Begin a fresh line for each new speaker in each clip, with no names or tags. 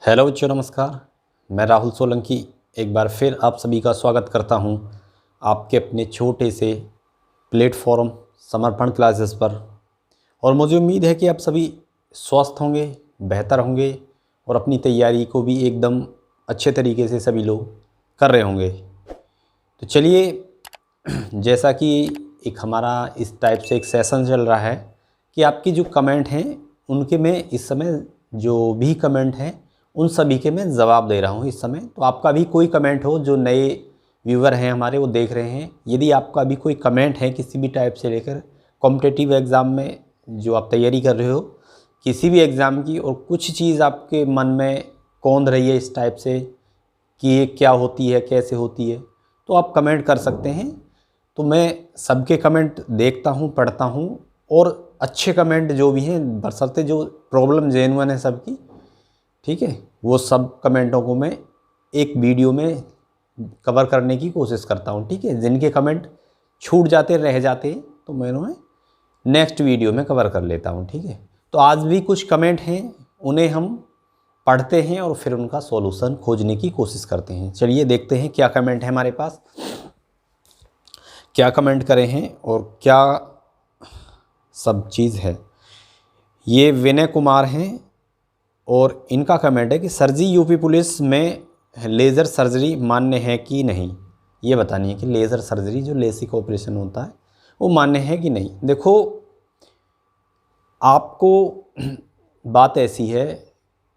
Hello बच्चों, नमस्कार। मैं राहुल सोलंकी एक बार फिर आप सभी का स्वागत करता हूं आपके अपने छोटे से प्लेटफॉर्म समर्पण क्लासेस पर। और मुझे उम्मीद है कि आप सभी स्वस्थ होंगे, बेहतर होंगे और अपनी तैयारी को भी एकदम अच्छे तरीके से सभी लोग कर रहे होंगे। तो चलिए, जैसा कि एक हमारा इस टाइप से एक सेशन चल रहा है कि आपकी जो कमेंट हैं उनके मैं इस समय जो भी कमेंट हैं उन सभी के मैं जवाब दे रहा हूं इस समय। तो आपका भी कोई कमेंट हो, जो नए व्यूवर हैं हमारे वो देख रहे हैं, यदि आपका भी कोई कमेंट है किसी भी टाइप से लेकर कॉम्पिटिटिव एग्ज़ाम में जो आप तैयारी कर रहे हो किसी भी एग्ज़ाम की, और कुछ चीज़ आपके मन में कौंध रही है इस टाइप से कि ये क्या होती है, कैसे होती है, तो आप कमेंट कर सकते हैं। तो मैं सबके कमेंट देखता हूँ, पढ़ता हूँ, और अच्छे कमेंट जो भी हैं, बशर्ते जो प्रॉब्लम जेन्युइन है सबकी, ठीक है, वो सब कमेंटों को मैं एक वीडियो में कवर करने की कोशिश करता हूँ। ठीक है, जिनके कमेंट छूट जाते रह जाते हैं तो मैं उन्हें नेक्स्ट वीडियो में कवर कर लेता हूँ। ठीक है, तो आज भी कुछ कमेंट हैं, उन्हें हम पढ़ते हैं और फिर उनका सॉल्यूशन खोजने की कोशिश करते हैं। चलिए देखते हैं क्या कमेंट है हमारे पास, क्या कमेंट करे हैं और क्या सब चीज़ है। ये विनय कुमार हैं और इनका कमेंट है कि सर जी, यूपी पुलिस में लेज़र सर्जरी मान्य है कि नहीं, ये बतानी है कि लेज़र सर्जरी जो लेसिक ऑपरेशन होता है वो मान्य है कि नहीं। देखो, आपको बात ऐसी है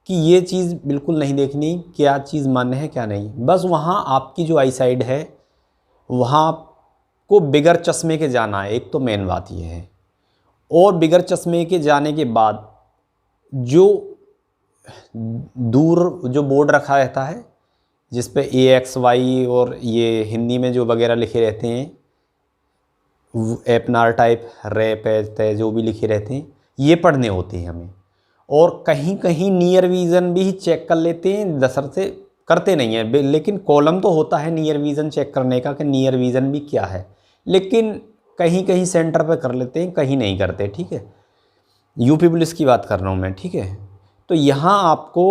कि ये चीज़ बिल्कुल नहीं देखनी क्या चीज़ मान्य है क्या नहीं। बस वहाँ आपकी जो आई साइड है वहाँ को बिगर चश्मे के जाना है, एक तो मेन बात ये है। और बिगर चश्मे के जाने के बाद जो दूर जो बोर्ड रखा रहता है जिस पे AXY और ये हिंदी में जो वगैरह लिखे रहते हैं, एपनार टाइप, रैप है, जो भी लिखे रहते हैं, ये पढ़ने होते हैं हमें। और कहीं कहीं नियर विज़न भी चेक कर लेते हैं, दरअसल करते नहीं हैं, लेकिन कॉलम तो होता है नियर विज़न चेक करने का कि नियर विज़न भी क्या है, लेकिन कहीं कहीं सेंटर पर कर लेते हैं, कहीं नहीं करते। ठीक है, यूपी पुलिस की बात कर रहा हूँ मैं। ठीक है, तो यहाँ आपको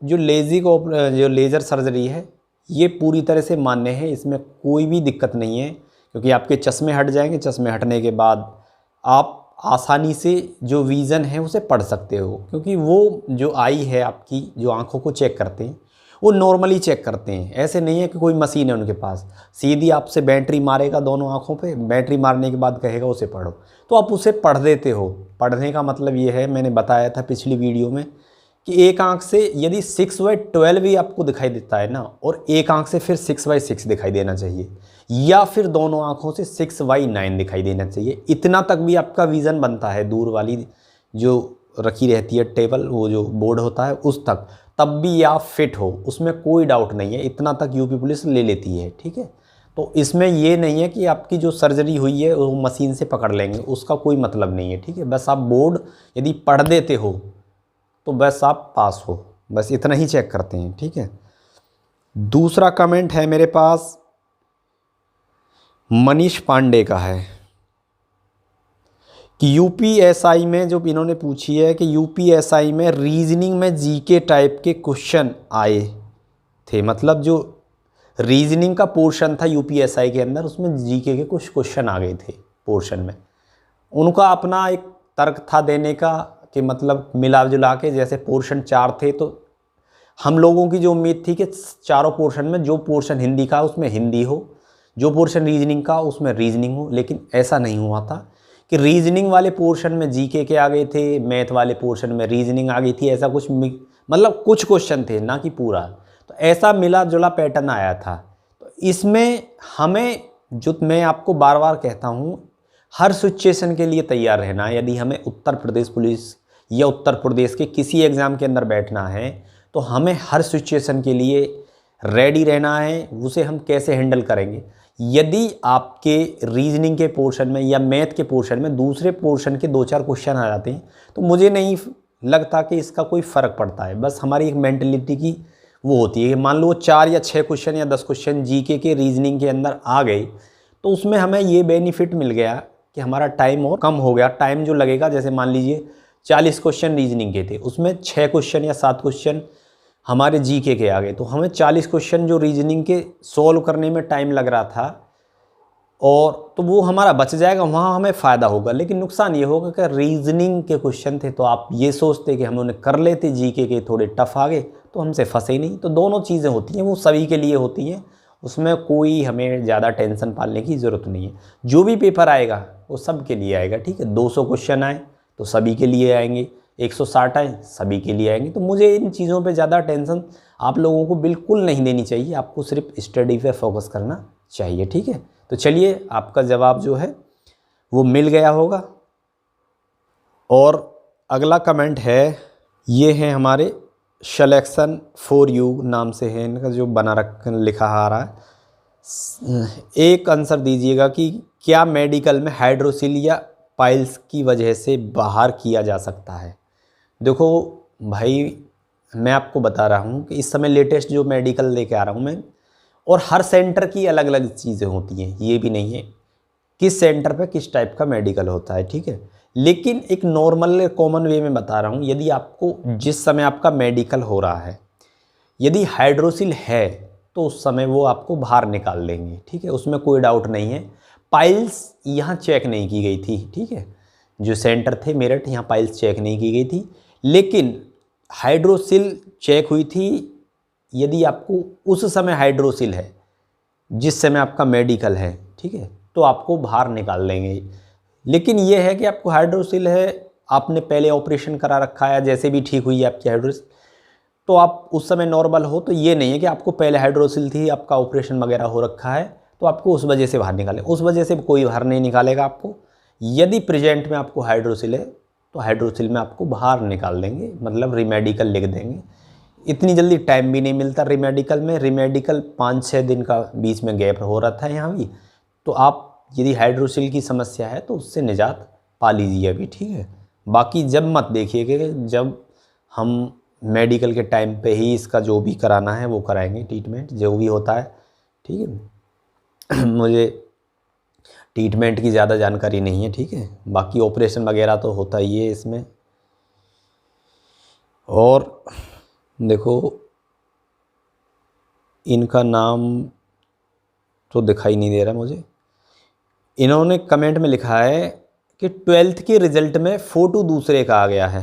जो जो लेज़र सर्जरी है ये पूरी तरह से मान्य है, इसमें कोई भी दिक्कत नहीं है, क्योंकि आपके चश्मे हट जाएंगे। चश्मे हटने के बाद आप आसानी से जो विज़न है उसे पढ़ सकते हो, क्योंकि वो जो आई है आपकी, जो आँखों को चेक करते हैं वो नॉर्मली चेक करते हैं। ऐसे नहीं है कि कोई मशीन है उनके पास, सीधी आपसे बैटरी मारेगा दोनों आँखों पे, बैटरी मारने के बाद कहेगा उसे पढ़ो, तो आप उसे पढ़ देते हो। पढ़ने का मतलब ये है, मैंने बताया था पिछली वीडियो में, कि एक आंख से यदि 6/12 भी आपको दिखाई देता है ना, और एक आंख से फिर 6/6 दिखाई देना चाहिए, या फिर दोनों आंखों से 6/9 दिखाई देना चाहिए। इतना तक भी आपका विज़न बनता है, दूर वाली जो रखी रहती है टेबल, वो जो बोर्ड होता है उस तक, तब भी आप फिट हो, उसमें कोई डाउट नहीं है, इतना तक यूपी पुलिस ले लेती है। ठीक है, तो इसमें ये नहीं है कि आपकी जो सर्जरी हुई है वो मशीन से पकड़ लेंगे, उसका कोई मतलब नहीं है। ठीक है, बस आप बोर्ड यदि पढ़ देते हो तो बस आप पास हो, बस इतना ही चेक करते हैं। ठीक है, दूसरा कमेंट है मेरे पास, मनीष पांडे का है कि यूपीएसआई में, जो इन्होंने पूछी है कि यूपीएसआई में रीजनिंग में जीके टाइप के क्वेश्चन आए थे, मतलब जो रीजनिंग का पोर्शन था यूपीएसआई के अंदर, उसमें जीके के कुछ क्वेश्चन आ गए थे पोर्शन में। उनका अपना एक तर्क था देने का कि मतलब मिला जुला के, जैसे पोर्शन 4 थे तो हम लोगों की जो उम्मीद थी कि चारों पोर्शन में जो पोर्शन हिंदी का उसमें हिंदी हो, जो पोर्शन रीजनिंग का उसमें रीजनिंग हो, लेकिन ऐसा नहीं हुआ था कि रीजनिंग वाले पोर्शन में जीके के आ गए थे, मैथ वाले पोर्शन में रीजनिंग आ गई थी। ऐसा कुछ, मतलब कुछ क्वेश्चन थे, ना कि पूरा। तो ऐसा मिला जुला पैटर्न आया था। तो इसमें हमें, जो मैं आपको बार बार कहता हूँ, हर सिचुएशन के लिए तैयार रहना है। यदि हमें उत्तर प्रदेश पुलिस या उत्तर प्रदेश के किसी एग्ज़ाम के अंदर बैठना है तो हमें हर सिचुएशन के लिए रेडी रहना है। उसे हम कैसे हैंडल करेंगे, यदि आपके रीजनिंग के पोर्शन में या मैथ के पोर्शन में दूसरे पोर्शन के 2-4 क्वेश्चन आ जाते हैं, तो मुझे नहीं लगता कि इसका कोई फ़र्क पड़ता है। बस हमारी एक मेंटलिटी की वो होती है कि मान लो 4 या 6 क्वेश्चन या 10 क्वेश्चन जीके के रीजनिंग के अंदर आ गए, तो उसमें हमें ये बेनिफिट मिल गया कि हमारा टाइम और कम हो गया। टाइम जो लगेगा, जैसे मान लीजिए 40 क्वेश्चन रीजनिंग के थे, उसमें 6 क्वेश्चन या 7 क्वेश्चन हमारे जीके के आ गए। तो हमें 40 क्वेश्चन जो रीजनिंग के सॉल्व करने में टाइम लग रहा था, और तो वो हमारा बच जाएगा, वहाँ हमें फ़ायदा होगा। लेकिन नुकसान ये होगा कि रीजनिंग के क्वेश्चन थे तो आप ये सोचते कि हम उन्हें कर लेते, जीके के थोड़े टफ आ गए तो हमसे फंसे ही नहीं। तो दोनों चीज़ें होती हैं, वो सभी के लिए होती हैं, उसमें कोई हमें ज़्यादा टेंशन पालने की ज़रूरत नहीं है। जो भी पेपर आएगा वो सब के लिए आएगा, ठीक है। 200 क्वेश्चन आए तो सभी के लिए आएंगे, 160 आए सभी के लिए आएंगे। तो मुझे इन चीज़ों पे ज़्यादा टेंशन आप लोगों को बिल्कुल नहीं देनी चाहिए, आपको सिर्फ स्टडी पे फोकस करना चाहिए, ठीक है। तो चलिए, आपका जवाब जो है वो मिल गया होगा। और अगला कमेंट है, ये है हमारे सिलेक्शन फॉर यू नाम से है इनका, जो बना रख लिखा आ रहा है। एक आंसर दीजिएगा कि क्या मेडिकल में हाइड्रोसिल या पाइल्स की वजह से बाहर किया जा सकता है। देखो भाई, मैं आपको बता रहा हूँ कि इस समय लेटेस्ट जो मेडिकल लेके आ रहा हूँ मैं, और हर सेंटर की अलग अलग चीज़ें होती हैं, ये भी नहीं है किस सेंटर पे किस टाइप का मेडिकल होता है, ठीक है। लेकिन एक नॉर्मल कॉमन वे में बता रहा हूँ, यदि आपको जिस समय आपका मेडिकल हो रहा है यदि हाइड्रोसिल है तो उस समय वो आपको बाहर निकाल देंगे, ठीक है, उसमें कोई डाउट नहीं है। पाइल्स यहाँ चेक नहीं की गई थी, ठीक है, जो सेंटर थे मेरठ, यहाँ पाइल्स चेक नहीं की गई थी, लेकिन हाइड्रोसिल चेक हुई थी। यदि आपको उस समय हाइड्रोसिल है जिस समय आपका मेडिकल है, ठीक है, तो आपको बाहर निकाल देंगे। लेकिन ये है कि आपको हाइड्रोसिल है, आपने पहले ऑपरेशन करा रखा है, जैसे भी ठीक हुई है आपकी हाइड्रोसिल, तो आप उस समय नॉर्मल हो, तो ये नहीं है कि आपको पहले हाइड्रोसिल थी, आपका ऑपरेशन वगैरह हो रखा है तो आपको उस वजह से बाहर निकाले, उस वजह से कोई बाहर नहीं निकालेगा आपको। यदि प्रेजेंट में आपको हाइड्रोसिल है तो हाइड्रोसिल में आपको बाहर निकाल देंगे, मतलब रीमेडिकल लिख देंगे। इतनी जल्दी टाइम भी नहीं मिलता रीमेडिकल में, रीमेडिकल 5-6 दिन का बीच में गैप हो रहा था यहाँ भी। तो आप यदि हाइड्रोसिल की समस्या है तो उससे निजात पा लीजिए अभी, ठीक है। बाकी जब मत देखिए कि जब हम मेडिकल के टाइम पे ही इसका जो भी कराना है वो कराएंगे, ट्रीटमेंट जो भी होता है, ठीक है। मुझे ट्रीटमेंट की ज़्यादा जानकारी नहीं है, ठीक है, बाकी ऑपरेशन वगैरह तो होता ही है इसमें। और देखो, इनका नाम तो दिखाई नहीं दे रहा मुझे। इन्होंने कमेंट में लिखा है कि 12th के रिजल्ट में फ़ोटो दूसरे का आ गया है।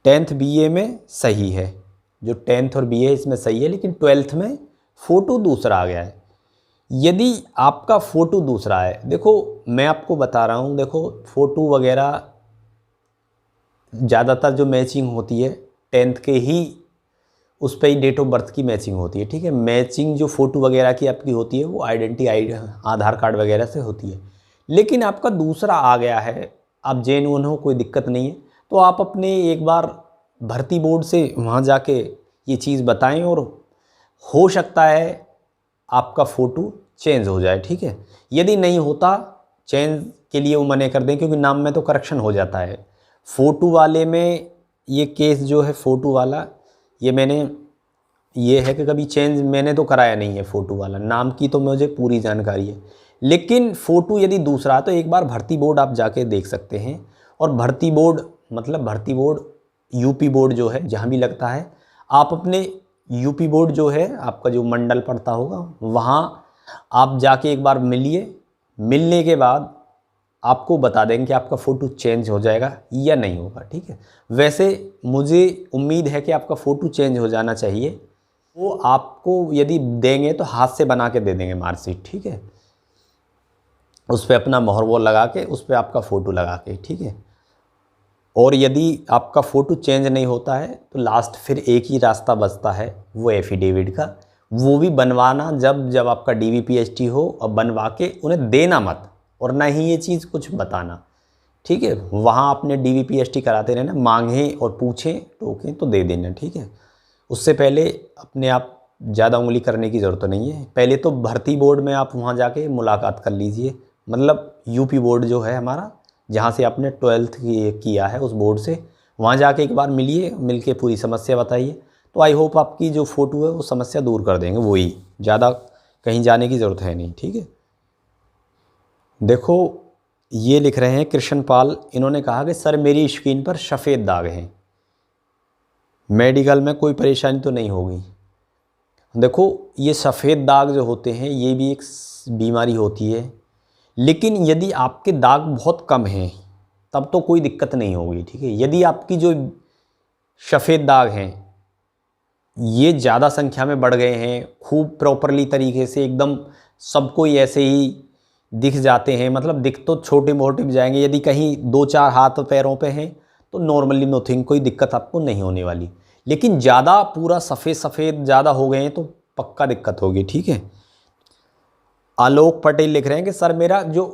10th बीए में सही है, जो 10th और बीए इसमें सही है, लेकिन 12th में फ़ोटो दूसरा आ गया है। यदि आपका फ़ोटो दूसरा है, देखो मैं आपको बता रहा हूँ, देखो फ़ोटो वगैरह ज़्यादातर जो मैचिंग होती है 10th के ही उस पर ही डेट ऑफ बर्थ की मैचिंग होती है, ठीक है। मैचिंग जो फ़ोटो वगैरह की आपकी होती है वो आइडेंटिटी आधार कार्ड वगैरह से होती है। लेकिन आपका दूसरा आ गया है, आप जेन्युइन हो, कोई दिक्कत नहीं है, तो आप अपने एक बार भर्ती बोर्ड से वहाँ जाके ये चीज़ बताएं, और हो सकता है आपका फ़ोटो चेंज हो जाए, ठीक है। यदि नहीं होता चेंज के लिए वो मना कर दें, क्योंकि नाम में तो करेक्शन हो जाता है। फ़ोटो वाले में ये केस जो है, फ़ोटो वाला ये है कि कभी चेंज मैंने तो कराया नहीं है फ़ोटो वाला, नाम की तो मुझे पूरी जानकारी है। लेकिन फ़ोटो यदि दूसरा तो एक बार भर्ती बोर्ड आप जाके देख सकते हैं। और भर्ती बोर्ड मतलब भर्ती बोर्ड यूपी बोर्ड जो है जहाँ भी लगता है, आप अपने यूपी बोर्ड जो है आपका जो मंडल पड़ता होगा वहाँ आप जाके एक बार मिलिए। मिलने के बाद आपको बता देंगे कि आपका फ़ोटो चेंज हो जाएगा या नहीं होगा, ठीक है। वैसे मुझे उम्मीद है कि आपका फ़ोटो चेंज हो जाना चाहिए। वो आपको यदि देंगे तो हाथ से बना के दे देंगे मार्कशीट, ठीक है, उस पर अपना मोहर वो लगा के उस पर आपका फ़ोटो लगा के, ठीक है। और यदि आपका फ़ोटो चेंज नहीं होता है तो लास्ट फिर एक ही रास्ता बचता है, वो एफिडेविट का, वो भी बनवाना जब आपका DVPST हो, और बनवा के उन्हें देना मत, और ना ही ये चीज़ कुछ बताना, ठीक है। वहाँ आपने DVPST कराते रहना, मांगें और पूछें टोकें तो दे देना, ठीक है। उससे पहले अपने आप ज़्यादा उंगली करने की ज़रूरत नहीं है। पहले तो भर्ती बोर्ड में आप वहाँ जाके मुलाकात कर लीजिए, मतलब यूपी बोर्ड जो है हमारा, जहाँ से आपने 12th किया है उस बोर्ड से, वहाँ जाके एक बार मिलिए, मिल के पूरी समस्या बताइए, तो आई होप आपकी जो फ़ोटो है वो समस्या दूर कर देंगे, वही, ज़्यादा कहीं जाने की ज़रूरत है नहीं, ठीक है। देखो ये लिख रहे हैं कृष्ण पाल, इन्होंने कहा कि सर मेरी स्क्रीन पर सफ़ेद दाग हैं, मेडिकल में कोई परेशानी तो नहीं होगी। देखो ये सफ़ेद दाग जो होते हैं ये भी एक बीमारी होती है, लेकिन यदि आपके दाग बहुत कम हैं तब तो कोई दिक्कत नहीं होगी, ठीक है। यदि आपकी जो सफ़ेद दाग हैं ये ज़्यादा संख्या में बढ़ गए हैं, खूब प्रॉपरली तरीके से एकदम सबको ही ऐसे ही दिख जाते हैं, मतलब दिख तो छोटे मोटे भी जाएंगे, यदि कहीं 2-4 हाथ पैरों पे हैं तो नॉर्मली नथिंग, कोई दिक्कत आपको नहीं होने वाली। लेकिन ज़्यादा पूरा सफ़ेद सफ़ेद ज़्यादा हो गए हैं तो पक्का दिक्कत होगी, ठीक है। आलोक पटेल लिख रहे हैं कि सर मेरा जो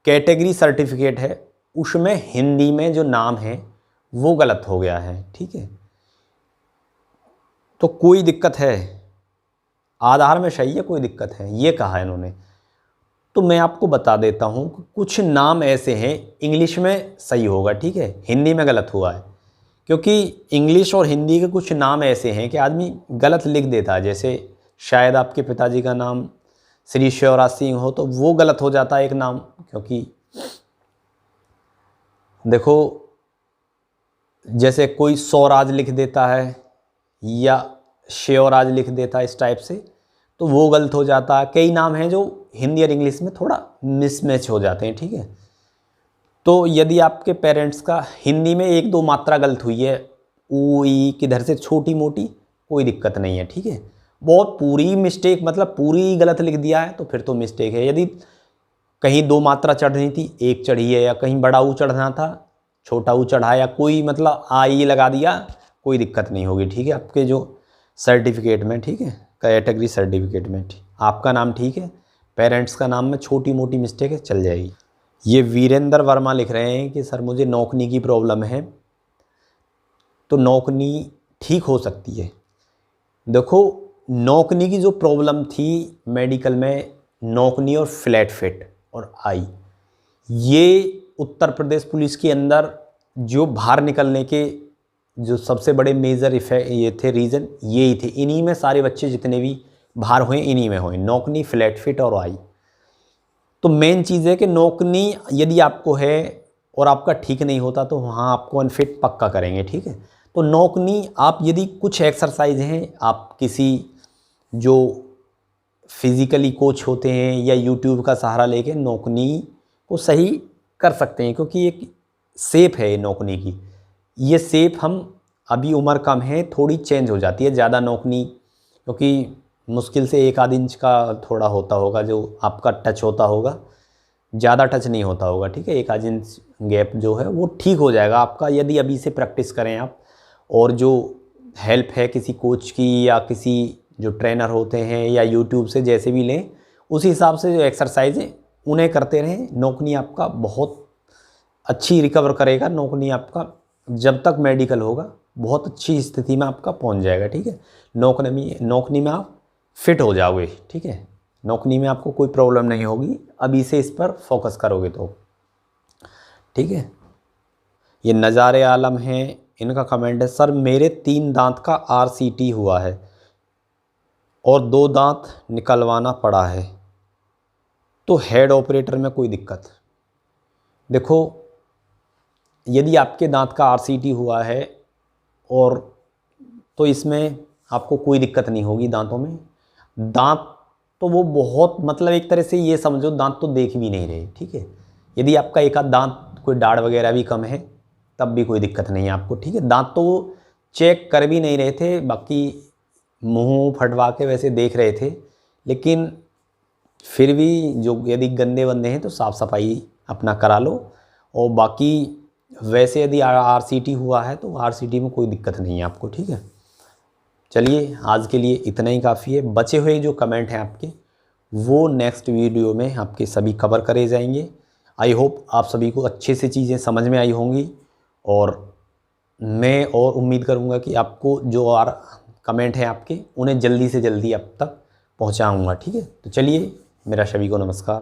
कैटेगरी सर्टिफिकेट है उसमें हिंदी में जो नाम है वो गलत हो गया है, ठीक है। तो कोई दिक्कत है, आधार में सही है, कोई दिक्कत है, ये कहा है इन्होंने। तो मैं आपको बता देता हूँ कुछ नाम ऐसे हैं इंग्लिश में सही होगा, ठीक है, हिंदी में गलत हुआ है। क्योंकि इंग्लिश और हिंदी के कुछ नाम ऐसे हैं कि आदमी गलत लिख देता है। जैसे शायद आपके पिताजी का नाम श्री शिवराज सिंह हो तो वो गलत हो जाता है एक नाम, क्योंकि देखो जैसे कोई स्वराज लिख देता है या शिवराज लिख देता है इस टाइप से, तो वो गलत हो जाता है। कई नाम हैं जो हिंदी और इंग्लिश में थोड़ा मिसमैच हो जाते हैं, ठीक है। तो यदि आपके पेरेंट्स का हिंदी में 1-2 मात्रा गलत हुई है, ऊ ई किधर से छोटी मोटी, कोई दिक्कत नहीं है, ठीक है। बहुत पूरी मिस्टेक, मतलब पूरी गलत लिख दिया है तो फिर तो मिस्टेक है। यदि कहीं 2 मात्रा चढ़नी थी, 1 चढ़ी है, या कहीं बड़ा ऊ चढ़ना था छोटा ऊ चढ़ा, या कोई मतलब आई लगा दिया, कोई दिक्कत नहीं होगी, ठीक है। आपके जो सर्टिफिकेट में, ठीक है, कैटेगरी सर्टिफिकेट में आपका नाम ठीक है, पेरेंट्स का नाम में छोटी मोटी मिस्टेक है, चल जाएगी। ये वीरेंद्र वर्मा लिख रहे हैं कि सर मुझे नौकनी की प्रॉब्लम है, तो नौकनी ठीक हो सकती है। देखो नौकनी की जो प्रॉब्लम थी मेडिकल में, नौकनी और फ्लैट फिट और आई, ये उत्तर प्रदेश पुलिस के अंदर जो बाहर निकलने के जो सबसे बड़े मेजर इफेक्ट ये थे, रीज़न यही थे। इन्हीं में सारे बच्चे जितने भी बाहर हुए इन्हीं में हुए, नौकनी, फ्लैट फिट और आई। तो मेन चीज़ है कि नौकनी यदि आपको है और आपका ठीक नहीं होता तो वहाँ आपको अनफिट पक्का करेंगे, ठीक है। तो नौकनी आप यदि कुछ एक्सरसाइज हैं, आप किसी जो फिज़िकली कोच होते हैं या यूट्यूब का सहारा लेके नौकनी को सही कर सकते हैं, क्योंकि एक शेप है नौकनी की, ये शेप हम अभी उम्र कम है थोड़ी चेंज हो जाती है। ज़्यादा नौकनी क्योंकि मुश्किल से 1-8 इंच का थोड़ा होता होगा जो आपका टच होता होगा, ज़्यादा टच नहीं होता होगा, ठीक है। 1-8 इंच गैप जो है वो ठीक हो जाएगा आपका यदि अभी से प्रैक्टिस करें आप, और जो हेल्प है किसी कोच की या किसी जो ट्रेनर होते हैं या यूट्यूब से जैसे भी लें, उस हिसाब से जो एक्सरसाइज है उन्हें करते रहें। नौकनी आपका बहुत अच्छी रिकवर करेगा, नौकनी आपका जब तक मेडिकल होगा बहुत अच्छी स्थिति में आपका पहुंच जाएगा, ठीक है। नौकनी में आप फिट हो जाओगे, ठीक है, नौकनी में आपको कोई प्रॉब्लम नहीं होगी अभी से इस पर फोकस करोगे तो, ठीक है। ये नज़ारे आलम हैं, इनका कमेंट है सर मेरे 3 दांत का RCT हुआ है और 2 दांत निकलवाना पड़ा है, तो हेड ऑपरेटर में कोई दिक्कत। देखो यदि आपके दांत का RCT हुआ है और तो इसमें आपको कोई दिक्कत नहीं होगी दांतों में। दांत तो वो बहुत मतलब एक तरह से ये समझो दांत तो देख भी नहीं रहे, ठीक है। यदि आपका एक आध दांत कोई दाढ़ वगैरह भी कम है तब भी कोई दिक्कत नहीं है आपको, ठीक है। दांत तो वो चेक कर भी नहीं रहे थे, बाकी मुंह फटवा के वैसे देख रहे थे, लेकिन फिर भी जो यदि गंदे वंदे हैं तो साफ़ सफाई अपना करा लो। और बाकी वैसे यदि RCT हुआ है तो RCT में कोई दिक्कत नहीं है आपको, ठीक है। चलिए आज के लिए इतना ही काफ़ी है। बचे हुए जो कमेंट हैं आपके वो नेक्स्ट वीडियो में आपके सभी कवर करे जाएंगे। आई होप आप सभी को अच्छे से चीज़ें समझ में आई होंगी, और मैं और उम्मीद करूँगा कि आपको जो और कमेंट हैं आपके उन्हें जल्दी से जल्दी अब तक पहुँचाऊँगा, ठीक है। तो चलिए मेरा सभी को नमस्कार।